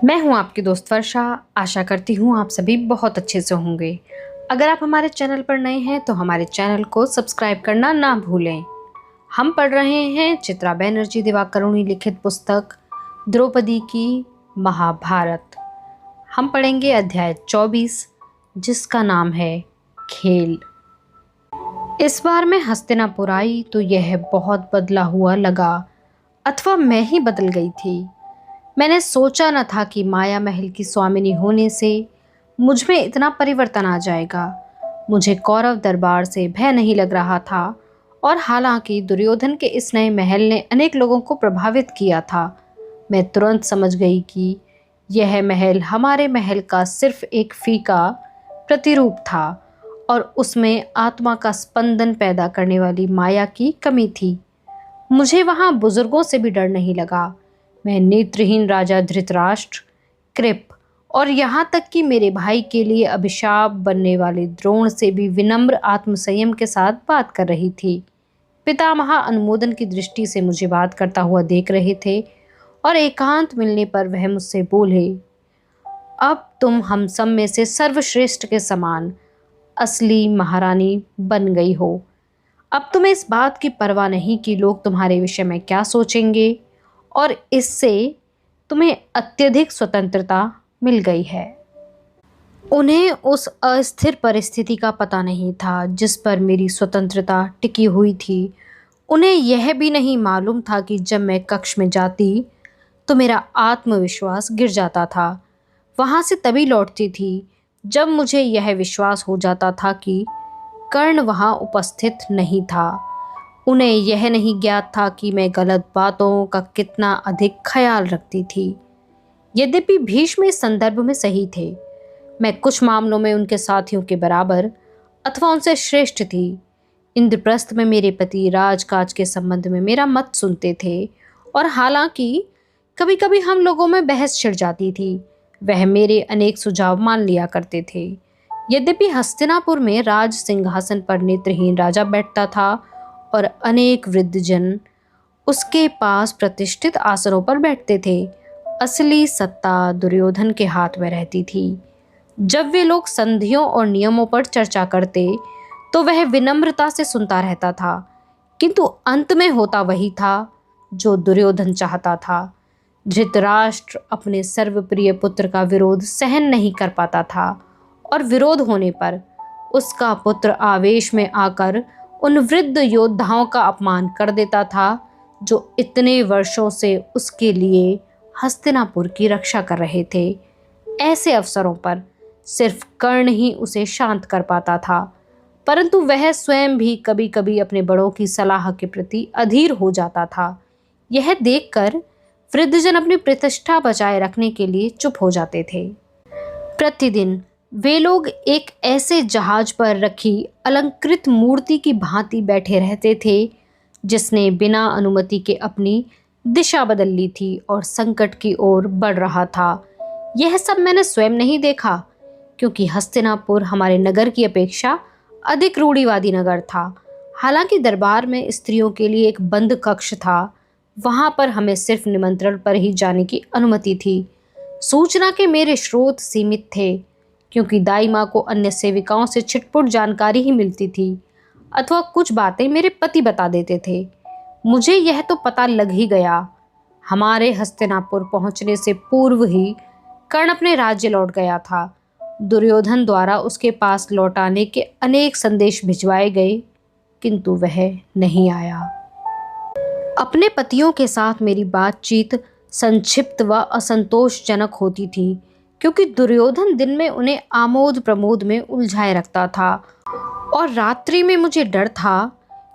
मैं हूं आपकी दोस्त वर्षा। आशा करती हूं आप सभी बहुत अच्छे से होंगे। अगर आप हमारे चैनल पर नए हैं तो हमारे चैनल को सब्सक्राइब करना ना भूलें। हम पढ़ रहे हैं चित्रा बनर्जी दिवाकरुणी लिखित पुस्तक द्रौपदी की महाभारत। हम पढ़ेंगे अध्याय 24 जिसका नाम है खेल। इस बार मैं हस्तिनापुर आई तो यह बहुत बदला हुआ लगा, अथवा मैं ही बदल गई थी। मैंने सोचा न था कि माया महल की स्वामिनी होने से मुझ में इतना परिवर्तन आ जाएगा। मुझे कौरव दरबार से भय नहीं लग रहा था, और हालांकि दुर्योधन के इस नए महल ने अनेक लोगों को प्रभावित किया था, मैं तुरंत समझ गई कि यह महल हमारे महल का सिर्फ एक फीका प्रतिरूप था और उसमें आत्मा का स्पंदन पैदा करने वाली माया की कमी थी। मुझे वहाँ बुजुर्गों से भी डर नहीं लगा। मैं नेत्रहीन राजा धृतराष्ट्र, कृप और यहाँ तक कि मेरे भाई के लिए अभिशाप बनने वाले द्रोण से भी विनम्र आत्मसंयम के साथ बात कर रही थी। पितामह अनुमोदन की दृष्टि से मुझे बात करता हुआ देख रहे थे और एकांत मिलने पर वह मुझसे बोले, अब तुम हम सब में से सर्वश्रेष्ठ के समान असली महारानी बन गई हो। अब तुम्हें इस बात की परवाह नहीं कि लोग तुम्हारे विषय में क्या सोचेंगे, और इससे तुम्हें अत्यधिक स्वतंत्रता मिल गई है। उन्हें उस अस्थिर परिस्थिति का पता नहीं था जिस पर मेरी स्वतंत्रता टिकी हुई थी। उन्हें यह भी नहीं मालूम था कि जब मैं कक्ष में जाती तो मेरा आत्मविश्वास गिर जाता था। वहाँ से तभी लौटती थी जब मुझे यह विश्वास हो जाता था कि कर्ण वहाँ उपस्थित नहीं था। उन्हें यह नहीं ज्ञात था कि मैं गलत बातों का कितना अधिक ख्याल रखती थी। यद्यपि भीष्म इस संदर्भ में सही थे, मैं कुछ मामलों में उनके साथियों के बराबर अथवा उनसे श्रेष्ठ थी। इंद्रप्रस्थ में मेरे पति राजकाज के संबंध में मेरा मत सुनते थे, और हालांकि कभी कभी हम लोगों में बहस छिड़ जाती थी, वह मेरे अनेक सुझाव मान लिया करते थे। यद्यपि हस्तिनापुर में राज सिंहासन पर नेत्रहीन राजा बैठता था और अनेक वृद्धजन उसके पास प्रतिष्ठित आसनों पर बैठते थे, असली सत्ता दुर्योधन के हाथ में रहती थी। जब वे लोग संधियों और नियमों पर चर्चा करते तो वह विनम्रता से सुनता रहता था, किंतु अंत में होता वही था जो दुर्योधन चाहता था। धृतराष्ट्र अपने सर्वप्रिय पुत्र का विरोध सहन नहीं कर पाता था, और विरोध होने पर उसका पुत्र आवेश में आकर उन वृद्ध योद्धाओं का अपमान कर देता था जो इतने वर्षों से उसके लिए हस्तिनापुर की रक्षा कर रहे थे। ऐसे अवसरों पर सिर्फ कर्ण ही उसे शांत कर पाता था, परंतु वह स्वयं भी कभी कभी अपने बड़ों की सलाह के प्रति अधीर हो जाता था। यह देखकर वृद्धजन अपनी प्रतिष्ठा बचाए रखने के लिए चुप हो जाते थे। प्रतिदिन वे लोग एक ऐसे जहाज पर रखी अलंकृत मूर्ति की भांति बैठे रहते थे जिसने बिना अनुमति के अपनी दिशा बदल ली थी और संकट की ओर बढ़ रहा था। यह सब मैंने स्वयं नहीं देखा, क्योंकि हस्तिनापुर हमारे नगर की अपेक्षा अधिक रूढ़िवादी नगर था। हालांकि दरबार में स्त्रियों के लिए एक बंद कक्ष था, वहाँ पर हमें सिर्फ निमंत्रण पर ही जाने की अनुमति थी। सूचना के मेरे स्रोत सीमित थे, क्योंकि दाई माँ को अन्य सेविकाओं से छिटपुट जानकारी ही मिलती थी, अथवा कुछ बातें मेरे पति बता देते थे। मुझे यह तो पता लग ही गया, हमारे हस्तिनापुर पहुंचने से पूर्व ही कर्ण अपने राज्य लौट गया था। दुर्योधन द्वारा उसके पास लौटाने के अनेक संदेश भिजवाए गए, किंतु वह नहीं आया। अपने पतियों के साथ मेरी बातचीत संक्षिप्त व असंतोषजनक होती थी, क्योंकि दुर्योधन दिन में उन्हें आमोद प्रमोद में उलझाए रखता था, और रात्रि में मुझे डर था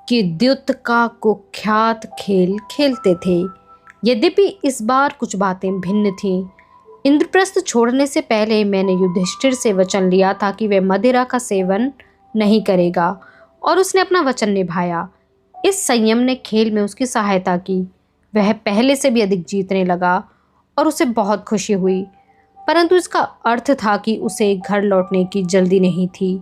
कि द्युत का कुख्यात खेल खेलते थे। यद्यपि इस बार कुछ बातें भिन्न थीं। इंद्रप्रस्थ छोड़ने से पहले मैंने युधिष्ठिर से वचन लिया था कि वह मदिरा का सेवन नहीं करेगा, और उसने अपना वचन निभाया। इस संयम ने खेल में उसकी सहायता की। वह पहले से भी अधिक जीतने लगा और उसे बहुत खुशी हुई, परंतु इसका अर्थ था कि उसे घर लौटने की जल्दी नहीं थी।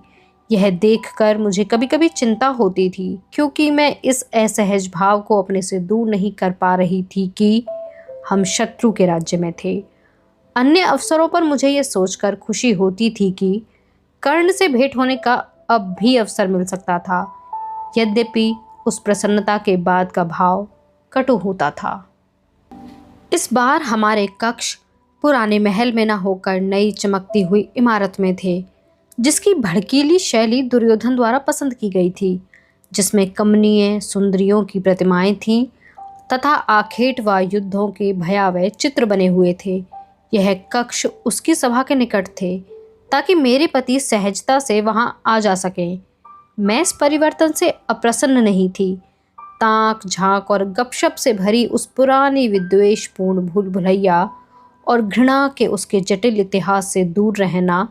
यह देखकर मुझे कभी कभी चिंता होती थी, क्योंकि मैं इस असहज भाव को अपने से दूर नहीं कर पा रही थी कि हम शत्रु के राज्य में थे। अन्य अवसरों पर मुझे ये सोचकर खुशी होती थी कि कर्ण से भेंट होने का अब भी अवसर मिल सकता था। यद्यपि उस प्रसन्नता के बाद का भाव कटु होता था। इस बार हमारे कक्ष पुराने महल में न होकर नई चमकती हुई इमारत में थे, जिसकी भड़कीली शैली दुर्योधन द्वारा पसंद की गई थी, जिसमें कमनीय सुंदरियों की प्रतिमाएं थीं तथा आखेट व युद्धों के भयावह चित्र बने हुए थे। यह कक्ष उसकी सभा के निकट थे, ताकि मेरे पति सहजता से वहां आ जा सकें। मैं इस परिवर्तन से अप्रसन्न नहीं थी। ताक झांक और गपशप से भरी उस पुरानी विद्वेषपूर्ण भूल भुलैया और घृणा के उसके जटिल इतिहास से दूर रहना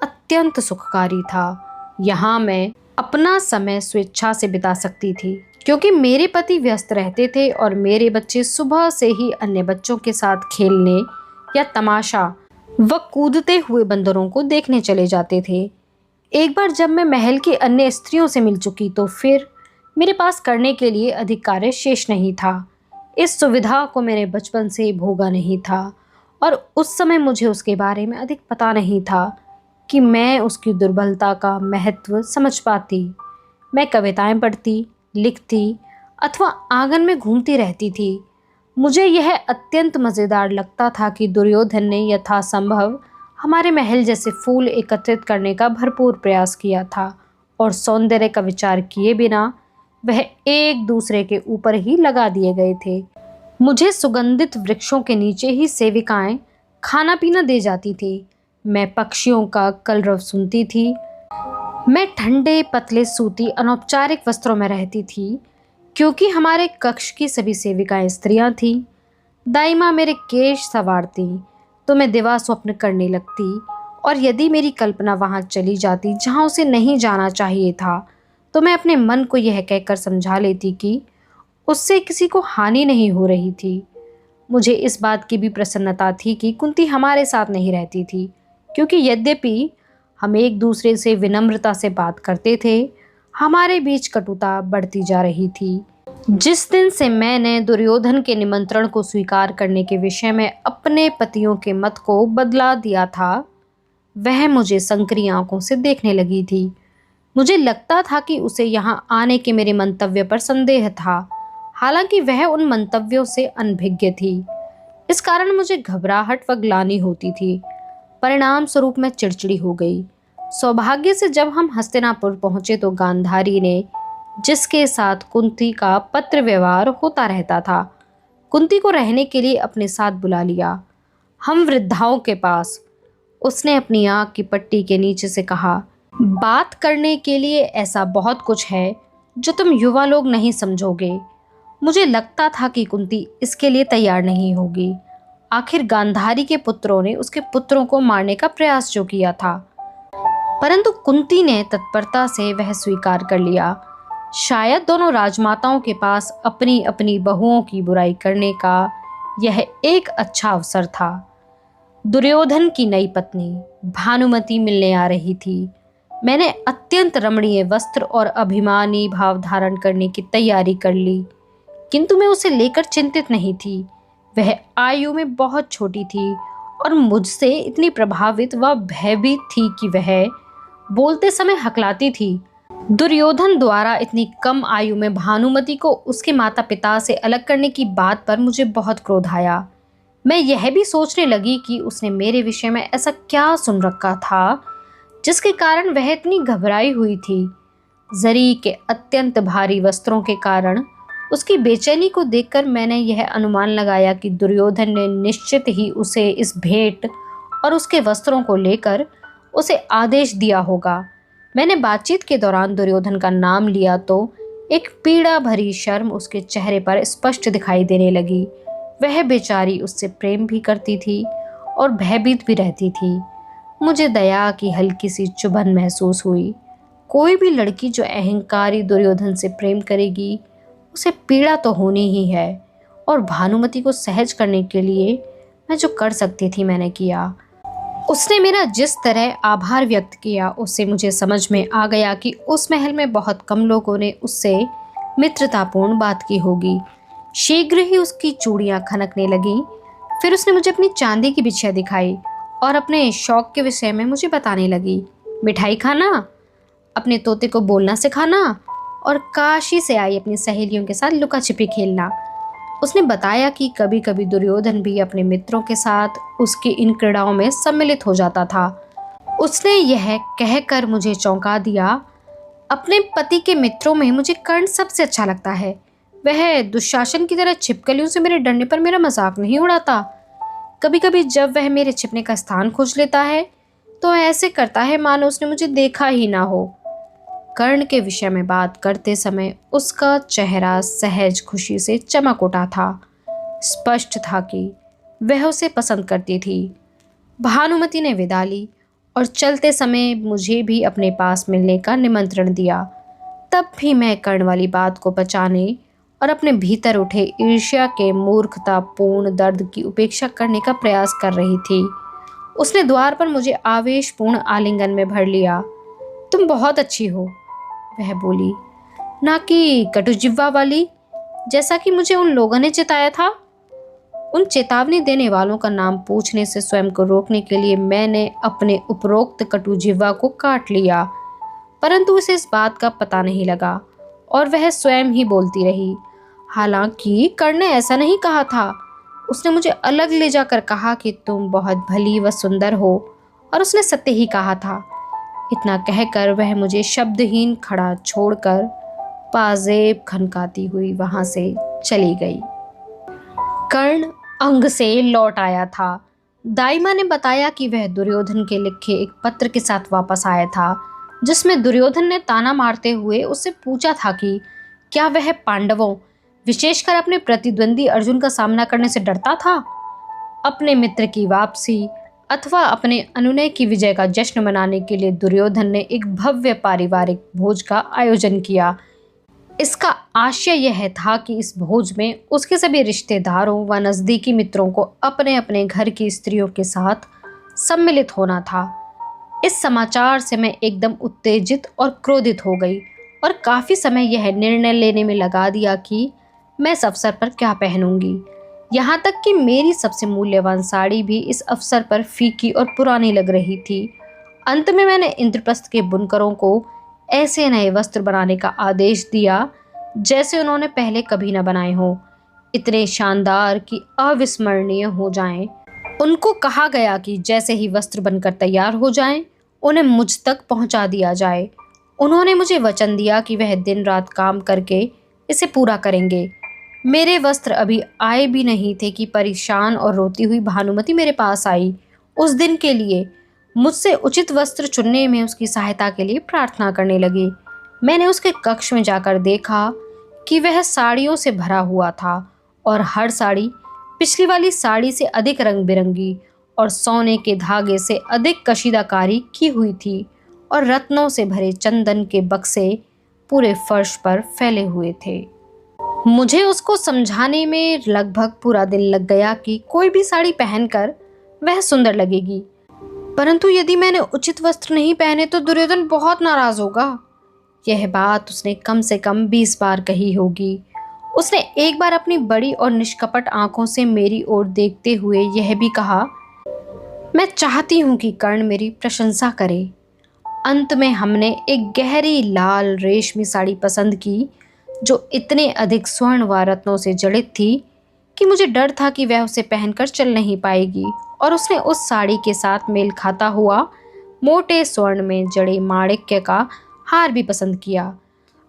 अत्यंत सुखकारी था। यहाँ मैं अपना समय स्वेच्छा से बिता सकती थी, क्योंकि मेरे पति व्यस्त रहते थे और मेरे बच्चे सुबह से ही अन्य बच्चों के साथ खेलने या तमाशा व कूदते हुए बंदरों को देखने चले जाते थे। एक बार जब मैं महल की अन्य स्त्रियों से मिल चुकी तो फिर मेरे पास करने के लिए अधिक कार्य शेष नहीं था। इस सुविधा को मैंने बचपन से भोगा नहीं था और उस समय मुझे उसके बारे में अधिक पता नहीं था कि मैं उसकी दुर्बलता का महत्व समझ पाती। मैं कविताएं पढ़ती, लिखती अथवा आंगन में घूमती रहती थी। मुझे यह अत्यंत मज़ेदार लगता था कि दुर्योधन ने यथासंभव हमारे महल जैसे फूल एकत्रित करने का भरपूर प्रयास किया था और सौंदर्य का विचार किए बिना वह एक दूसरे के ऊपर ही लगा दिए गए थे। मुझे सुगंधित वृक्षों के नीचे ही सेविकाएं खाना पीना दे जाती थी। मैं पक्षियों का कलरव सुनती थी। मैं ठंडे पतले सूती अनौपचारिक वस्त्रों में रहती थी, क्योंकि हमारे कक्ष की सभी सेविकाएं स्त्रियां थीं। दाइमा मेरे केश संवारती तो मैं दिवा स्वप्न करने लगती, और यदि मेरी कल्पना वहां चली जाती जहां उसे नहीं जाना चाहिए था, तो मैं अपने मन को यह कहकर समझा लेती कि उससे किसी को हानि नहीं हो रही थी। मुझे इस बात की भी प्रसन्नता थी कि कुंती हमारे साथ नहीं रहती थी, क्योंकि यद्यपि हम एक दूसरे से विनम्रता से बात करते थे, हमारे बीच कटुता बढ़ती जा रही थी। जिस दिन से मैंने दुर्योधन के निमंत्रण को स्वीकार करने के विषय में अपने पतियों के मत को बदला दिया था, वह मुझे संकरी आंखों से देखने लगी थी। मुझे लगता था कि उसे यहाँ आने के मेरे मंतव्य पर संदेह था, हालांकि वह उन मंतव्यों से अनभिज्ञ थी। इस कारण मुझे घबराहट व ग्लानि होती थी। परिणाम स्वरूप मैं चिड़चिड़ी हो गई। सौभाग्य से जब हम हस्तिनापुर पहुंचे तो गांधारी ने, जिसके साथ कुंती का पत्र व्यवहार होता रहता था, कुंती को रहने के लिए अपने साथ बुला लिया। हम वृद्धाओं के पास। उसने अपनी आंख की पट्टी के नीचे से कहा, बात करने के लिए ऐसा बहुत कुछ है जो तुम युवा लोग नहीं समझोगे। मुझे लगता था कि कुंती इसके लिए तैयार नहीं होगी। आखिर गांधारी के पुत्रों ने उसके पुत्रों को मारने का प्रयास जो किया था, परंतु कुंती ने तत्परता से वह स्वीकार कर लिया। शायद दोनों राजमाताओं के पास अपनी अपनी बहुओं की बुराई करने का यह एक अच्छा अवसर था। दुर्योधन की नई पत्नी भानुमति मिलने आ रही थी। मैंने अत्यंत रमणीय वस्त्र और अभिमानी भाव धारण करने की तैयारी कर ली, किंतु मैं उसे लेकर चिंतित नहीं थी। वह आयु में बहुत छोटी थी और मुझसे इतनी प्रभावित व भयभीत थी कि वह बोलते समय हकलाती थी। दुर्योधन द्वारा इतनी कम आयु में भानुमति को उसके माता पिता से अलग करने की बात पर मुझे बहुत क्रोध आया। मैं यह भी सोचने लगी कि उसने मेरे विषय में ऐसा क्या सुन रखा था जिसके कारण वह इतनी घबराई हुई थी। जरी के अत्यंत भारी वस्त्रों के कारण उसकी बेचैनी को देखकर मैंने यह अनुमान लगाया कि दुर्योधन ने निश्चित ही उसे इस भेंट और उसके वस्त्रों को लेकर उसे आदेश दिया होगा। मैंने बातचीत के दौरान दुर्योधन का नाम लिया तो एक पीड़ा भरी शर्म उसके चेहरे पर स्पष्ट दिखाई देने लगी। वह बेचारी उससे प्रेम भी करती थी और भयभीत भी रहती थी। मुझे दया की हल्की सी चुभन महसूस हुई। कोई भी लड़की जो अहंकारी दुर्योधन से प्रेम करेगी, उसे पीड़ा तो होनी ही है, और भानुमति को सहज करने के लिए मैं जो कर सकती थी मैंने किया। उसने मेरा जिस तरह आभार व्यक्त किया, उससे मुझे समझ में आ गया कि उस महल में बहुत कम लोगों ने उससे मित्रतापूर्ण बात की होगी। शीघ्र ही उसकी चूड़ियां खनकने लगीं। फिर उसने मुझे अपनी चांदी की बिछिया दिखाई और अपने शौक के विषय में मुझे बताने लगी। मिठाई खाना, अपने तोते को बोलना सिखाना और काशी से आई अपनी सहेलियों के साथ लुका छिपी खेलना। उसने बताया कि कभी कभी दुर्योधन भी अपने मित्रों के साथ उसकी इन क्रीड़ाओं में सम्मिलित हो जाता था। उसने यह कहकर मुझे चौंका दिया, अपने पति के मित्रों में मुझे कर्ण सबसे अच्छा लगता है। वह दुशासन की तरह छिपकलियों से मेरे डरने पर मेरा मजाक नहीं उड़ाता। कभी कभी जब वह मेरे छिपने का स्थान खोज लेता है तो ऐसे करता है मानो उसने मुझे देखा ही ना हो। कर्ण के विषय में बात करते समय उसका चेहरा सहज खुशी से चमक उठा था। स्पष्ट था कि वह उसे पसंद करती थी। भानुमति ने विदा ली और चलते समय मुझे भी अपने पास मिलने का निमंत्रण दिया। तब भी मैं कर्ण वाली बात को पचाने और अपने भीतर उठे ईर्ष्या के मूर्खतापूर्ण दर्द की उपेक्षा करने का प्रयास कर रही थी। उसने द्वार पर मुझे आवेशपूर्ण आलिंगन में भर लिया। तुम बहुत अच्छी हो, वह बोली, ना कि कटुजिह्वा वाली, जैसा कि मुझे उन लोगों ने चिताया था। उन चेतावनी देने वालों का नाम पूछने से स्वयं को रोकने के लिए मैंने अपने उपरोक्त कटुजिह्वा को काट लिया, परंतु उसे इस बात का पता नहीं लगा और वह स्वयं ही बोलती रही। हालांकि कर्ण ने ऐसा नहीं कहा था। उसने मुझे अलग ले जाकर कहा कि तुम बहुत भली व सुंदर हो, और उसने सत्य ही कहा था। इतना कहकर वह मुझे शब्दहीन खड़ा छोड़कर पाजेब खनकाती हुई वहां से चली गई। कर्ण अंग से लौट आया था। दाइमा ने बताया कि वह दुर्योधन के लिखे एक पत्र के साथ वापस आया था, जिसमें दुर्योधन ने ताना मारते हुए उससे पूछा था कि क्या वह पांडवों, विशेषकर अपने प्रतिद्वंदी अर्जुन का सामना करने से डरता था। अपने मित्र की वापसी अथवा अपने अनुनय की विजय का जश्न मनाने के लिए दुर्योधन ने एक भव्य पारिवारिक भोज का आयोजन किया। इसका आशय यह था कि इस भोज में उसके सभी रिश्तेदारों व नज़दीकी मित्रों को अपने अपने घर की स्त्रियों के साथ सम्मिलित होना था। इस समाचार से मैं एकदम उत्तेजित और क्रोधित हो गई और काफ़ी समय यह निर्णय लेने में लगा दिया कि मैं इस अवसर पर क्या पहनूंगी। यहाँ तक कि मेरी सबसे मूल्यवान साड़ी भी इस अवसर पर फीकी और पुरानी लग रही थी। अंत में मैंने इंद्रप्रस्थ के बुनकरों को ऐसे नए वस्त्र बनाने का आदेश दिया जैसे उन्होंने पहले कभी न बनाए हों, इतने शानदार कि अविस्मरणीय हो जाएं। उनको कहा गया कि जैसे ही वस्त्र बनकर तैयार हो जाएं, उन्हें मुझ तक पहुंचा दिया जाए। उन्होंने मुझे वचन दिया कि वह दिन रात काम करके इसे पूरा करेंगे। मेरे वस्त्र अभी आए भी नहीं थे कि परेशान और रोती हुई भानुमति मेरे पास आई। उस दिन के लिए मुझसे उचित वस्त्र चुनने में उसकी सहायता के लिए प्रार्थना करने लगी। मैंने उसके कक्ष में जाकर देखा कि वह साड़ियों से भरा हुआ था और हर साड़ी पिछली वाली साड़ी से अधिक रंग बिरंगी और सोने के धागे से अधिक कशीदाकारी की हुई थी, और रत्नों से भरे चंदन के बक्से पूरे फर्श पर फैले हुए थे। मुझे उसको समझाने में लगभग पूरा दिन लग गया कि कोई भी साड़ी पहनकर वह सुंदर लगेगी, परंतु यदि मैंने उचित वस्त्र नहीं पहने तो दुर्योधन बहुत नाराज होगा। यह बात उसने कम से कम 20 बार कही होगी। उसने एक बार अपनी बड़ी और निष्कपट आंखों से मेरी ओर देखते हुए यह भी कहा, मैं चाहती हूं कि कर्ण मेरी प्रशंसा करे। अंत में हमने एक गहरी लाल रेशमी साड़ी पसंद की जो इतने अधिक स्वर्ण व रत्नों से जड़ित थी कि मुझे डर था कि वह उसे पहनकर चल नहीं पाएगी, और उसने उस साड़ी के साथ मेल खाता हुआ मोटे स्वर्ण में जड़े माणिक्य का हार भी पसंद किया।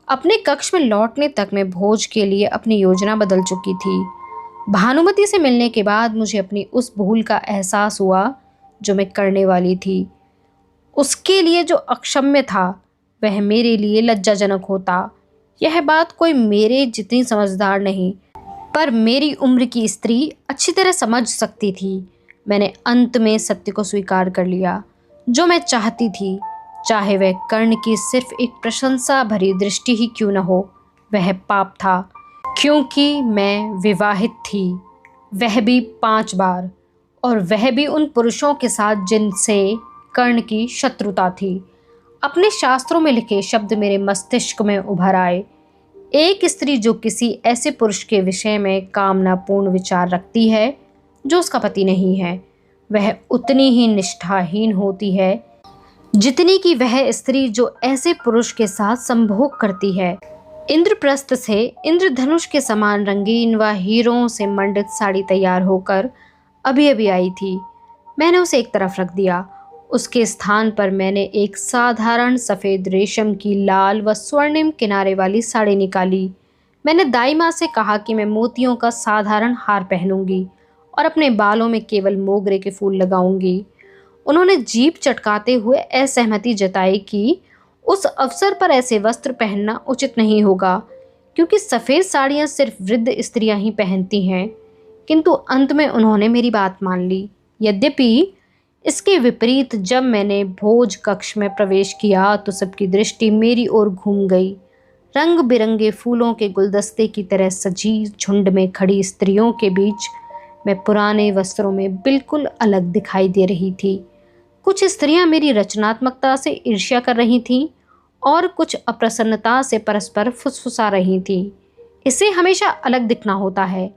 अपने कक्ष में लौटने तक मैं भोज के लिए अपनी योजना बदल चुकी थी। भानुमति से मिलने के बाद मुझे अपनी उस भूल का एहसास हुआ जो मैं करने वाली थी। उसके लिए जो अक्षम्य था वह मेरे लिए लज्जाजनक होता। यह बात कोई मेरे जितनी समझदार नहीं पर मेरी उम्र की स्त्री अच्छी तरह समझ सकती थी। मैंने अंत में सत्य को स्वीकार कर लिया। जो मैं चाहती थी, चाहे वह कर्ण की सिर्फ एक प्रशंसा भरी दृष्टि ही क्यों न हो, वह पाप था, क्योंकि मैं विवाहित थी, वह भी 5 बार, और वह भी उन पुरुषों के साथ जिनसे कर्ण की शत्रुता थी। अपने शास्त्रों में लिखे शब्द मेरे मस्तिष्क में उभर आए। एक स्त्री जो किसी ऐसे पुरुष के विषय में कामनापूर्ण विचार रखती है जो उसका पति नहीं है, वह उतनी ही निष्ठाहीन होती है जितनी कि वह स्त्री जो ऐसे पुरुष के साथ संभोग करती है। इंद्रप्रस्थ से इंद्रधनुष के समान रंगीन व हीरों से मंडित साड़ी तैयार होकर अभी अभी आई थी। मैंने उसे एक तरफ रख दिया। उसके स्थान पर मैंने एक साधारण सफ़ेद रेशम की लाल व स्वर्णिम किनारे वाली साड़ी निकाली। मैंने दाई माँ से कहा कि मैं मोतियों का साधारण हार पहनूंगी और अपने बालों में केवल मोगरे के फूल लगाऊंगी। उन्होंने जीभ चटकाते हुए असहमति जताई कि उस अवसर पर ऐसे वस्त्र पहनना उचित नहीं होगा, क्योंकि सफ़ेद साड़ियाँ सिर्फ वृद्ध स्त्रियाँ ही पहनती हैं। किंतु अंत में उन्होंने मेरी बात मान ली। यद्यपि इसके विपरीत जब मैंने भोज कक्ष में प्रवेश किया तो सबकी दृष्टि मेरी ओर घूम गई। रंग बिरंगे फूलों के गुलदस्ते की तरह सजी झुंड में खड़ी स्त्रियों के बीच मैं पुराने वस्त्रों में बिल्कुल अलग दिखाई दे रही थी। कुछ स्त्रियां मेरी रचनात्मकता से ईर्ष्या कर रही थीं और कुछ अप्रसन्नता से परस्पर फुसफुसा रही थीं। इसे हमेशा अलग दिखना होता है।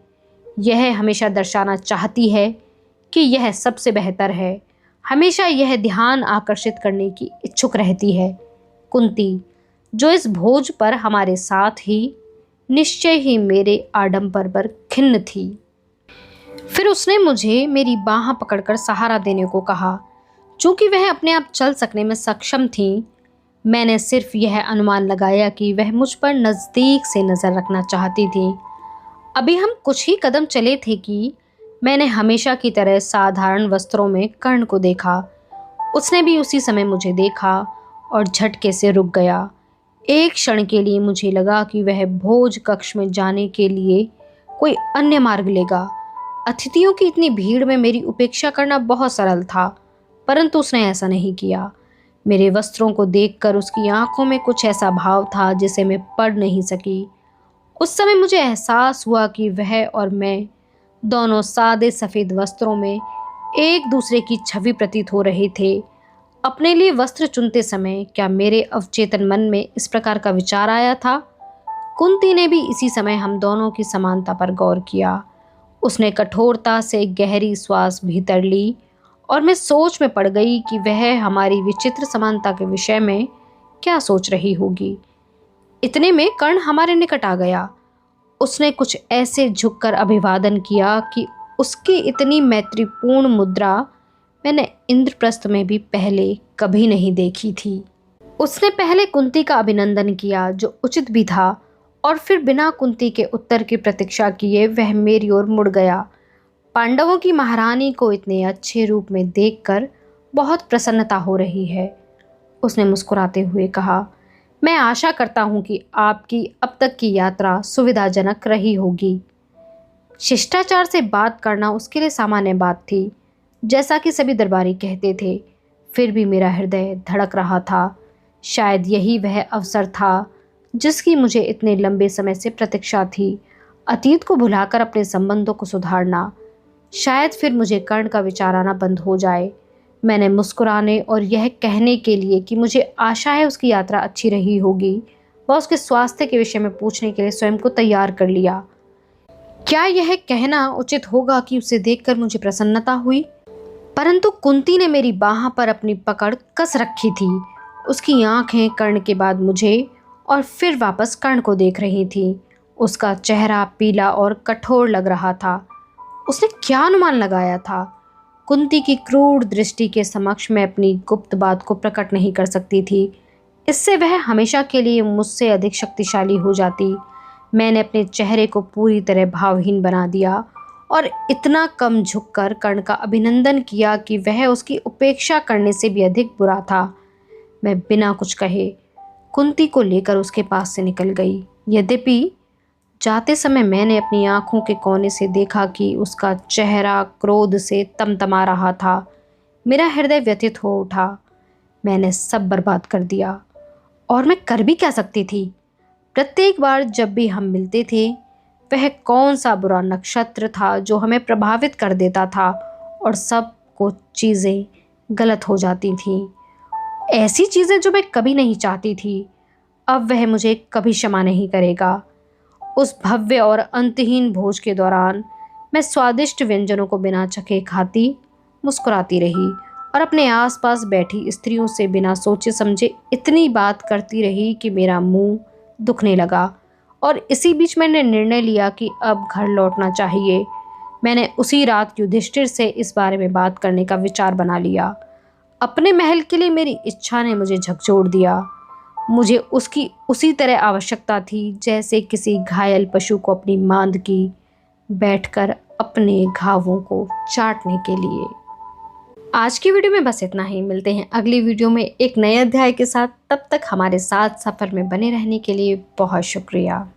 यह हमेशा दर्शाना चाहती है कि यह सबसे बेहतर है। हमेशा यह ध्यान आकर्षित करने की इच्छुक रहती है। कुंती, जो इस भोज पर हमारे साथ ही, निश्चय ही मेरे आडंबर पर खिन्न थी। फिर उसने मुझे मेरी बाँह पकड़कर सहारा देने को कहा। चूंकि वह अपने आप चल सकने में सक्षम थी, मैंने सिर्फ यह अनुमान लगाया कि वह मुझ पर नज़दीक से नज़र रखना चाहती थी। अभी हम कुछ ही कदम चले थे कि मैंने हमेशा की तरह साधारण वस्त्रों में कर्ण को देखा। उसने भी उसी समय मुझे देखा और झटके से रुक गया। एक क्षण के लिए मुझे लगा कि वह भोज कक्ष में जाने के लिए कोई अन्य मार्ग लेगा। अतिथियों की इतनी भीड़ में मेरी उपेक्षा करना बहुत सरल था, परंतु उसने ऐसा नहीं किया। मेरे वस्त्रों को देखकर उसकी आंखों में कुछ ऐसा भाव था जिसे मैं पढ़ नहीं सकी। उस समय मुझे एहसास हुआ कि वह और मैं दोनों सादे सफ़ेद वस्त्रों में एक दूसरे की छवि प्रतीत हो रहे थे। अपने लिए वस्त्र चुनते समय क्या मेरे अवचेतन मन में इस प्रकार का विचार आया था? कुंती ने भी इसी समय हम दोनों की समानता पर गौर किया। उसने कठोरता से गहरी श्वास भीतर ली और मैं सोच में पड़ गई कि वह हमारी विचित्र समानता के विषय में क्या सोच रही होगी। इतने में कर्ण हमारे निकट आ गया। उसने कुछ ऐसे झुककर अभिवादन किया कि उसकी इतनी मैत्रीपूर्ण मुद्रा मैंने इंद्रप्रस्थ में भी पहले कभी नहीं देखी थी। उसने पहले कुंती का अभिनंदन किया, जो उचित भी था, और फिर बिना कुंती के उत्तर की प्रतीक्षा किए वह मेरी ओर मुड़ गया। पांडवों की महारानी को इतने अच्छे रूप में देखकर बहुत प्रसन्नता हो रही है, उसने मुस्कुराते हुए कहा। मैं आशा करता हूँ कि आपकी अब तक की यात्रा सुविधाजनक रही होगी। शिष्टाचार से बात करना उसके लिए सामान्य बात थी, जैसा कि सभी दरबारी कहते थे। फिर भी मेरा हृदय धड़क रहा था। शायद यही वह अवसर था जिसकी मुझे इतने लंबे समय से प्रतीक्षा थी। अतीत को भुलाकर अपने संबंधों को सुधारना। शायद फिर मुझे कर्ण का विचार आना बंद हो जाए। मैंने मुस्कुराने और यह कहने के लिए कि मुझे आशा है उसकी यात्रा अच्छी रही होगी व उसके स्वास्थ्य के विषय में पूछने के लिए स्वयं को तैयार कर लिया। क्या यह कहना उचित होगा कि उसे देखकर मुझे प्रसन्नता हुई? परंतु कुंती ने मेरी बाँह पर अपनी पकड़ कस रखी थी। उसकी आंखें कर्ण के बाद मुझे और फिर वापस कर्ण को देख रही थीं। उसका चेहरा पीला और कठोर लग रहा था। उसने क्या अनुमान लगाया था? कुंती की क्रूर दृष्टि के समक्ष मैं अपनी गुप्त बात को प्रकट नहीं कर सकती थी। इससे वह हमेशा के लिए मुझसे अधिक शक्तिशाली हो जाती। मैंने अपने चेहरे को पूरी तरह भावहीन बना दिया और इतना कम झुककर कर्ण का अभिनंदन किया कि वह उसकी उपेक्षा करने से भी अधिक बुरा था। मैं बिना कुछ कहे कुंती को लेकर उसके पास से निकल गई। यद्यपि जाते समय मैंने अपनी आंखों के कोने से देखा कि उसका चेहरा क्रोध से तमतमा रहा था। मेरा हृदय व्यथित हो उठा। मैंने सब बर्बाद कर दिया, और मैं कर भी क्या सकती थी? प्रत्येक बार जब भी हम मिलते थे, वह कौन सा बुरा नक्षत्र था जो हमें प्रभावित कर देता था और सब कुछ चीज़ें गलत हो जाती थीं। ऐसी चीज़ें जो मैं कभी नहीं चाहती थी। अब वह मुझे कभी क्षमा नहीं करेगा। उस भव्य और अंतहीन भोज के दौरान मैं स्वादिष्ट व्यंजनों को बिना चखे खाती मुस्कुराती रही और अपने आसपास बैठी स्त्रियों से बिना सोचे समझे इतनी बात करती रही कि मेरा मुंह दुखने लगा। और इसी बीच मैंने निर्णय लिया कि अब घर लौटना चाहिए। मैंने उसी रात युधिष्ठिर से इस बारे में बात करने का विचार बना लिया। अपने महल के लिए मेरी इच्छा ने मुझे झकझोर दिया। मुझे उसकी उसी तरह आवश्यकता थी जैसे किसी घायल पशु को अपनी मांद की बैठकर अपने घावों को चाटने के लिए। आज की वीडियो में बस इतना ही। मिलते हैं अगली वीडियो में एक नए अध्याय के साथ। तब तक हमारे साथ सफ़र में बने रहने के लिए बहुत शुक्रिया।